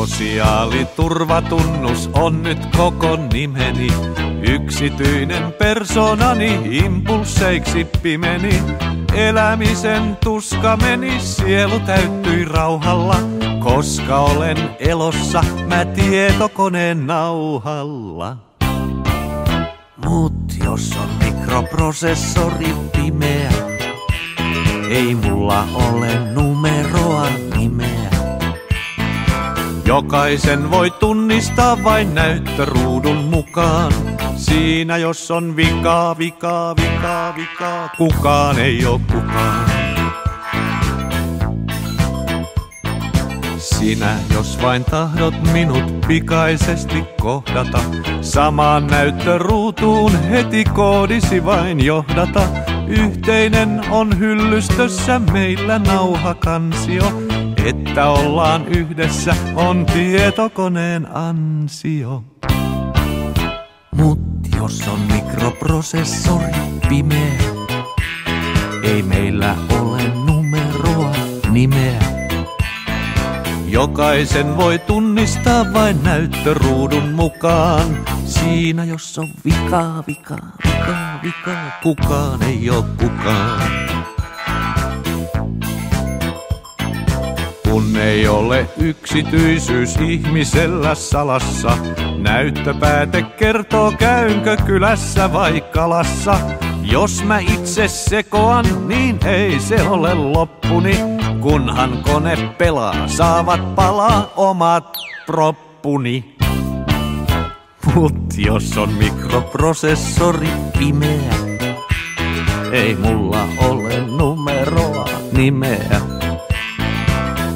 Sosiaaliturvatunnus on nyt koko nimeni. Yksityinen persoonani impulseiksi pimeni. Elämisen tuska meni, sielu täyttyi rauhalla. Koska olen elossa, mä tietokoneen nauhalla. Mut jos on mikroprosessori pimeä, ei mulla ole numeroa nimeä. Jokaisen voi tunnistaa vain näyttöruudun mukaan. Siinä jos on vikaa, kukaan ei oo kukaan. Sinä jos vain tahdot minut pikaisesti kohdata, samaan näyttöruutuun heti koodisi vain johdata. Yhteinen on hyllystössä meillä nauhakansio, että ollaan yhdessä on tietokoneen ansio. Mut jos on mikroprosessori pimeä, ei meillä ole numeroa nimeä. Jokaisen voi tunnistaa vain näyttöruudun mukaan. Siinä jos on vikaa, kukaan ei oo kukaan. Kun ei ole yksityisyys ihmisellä salassa, näyttöpääte kertoo käynkö kylässä vai kalassa. Jos mä itse sekoan, niin ei se ole loppuni. Kunhan kone pelaa, saavat palaa omat proppuni. Mut jos on mikroprosessori pimeä, ei mulla ole numeroa nimeä.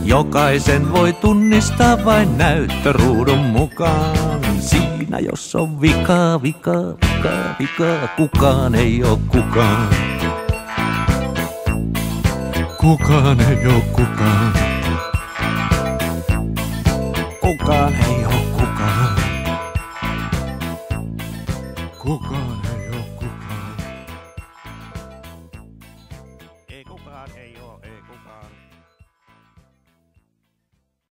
Jokaisen voi tunnistaa vain näyttöruudun mukaan. Siinä jos on vikaa, kukaan ei oo kukaan. Kukaan ei oo kukaan. Kukaan ei oo kukaan.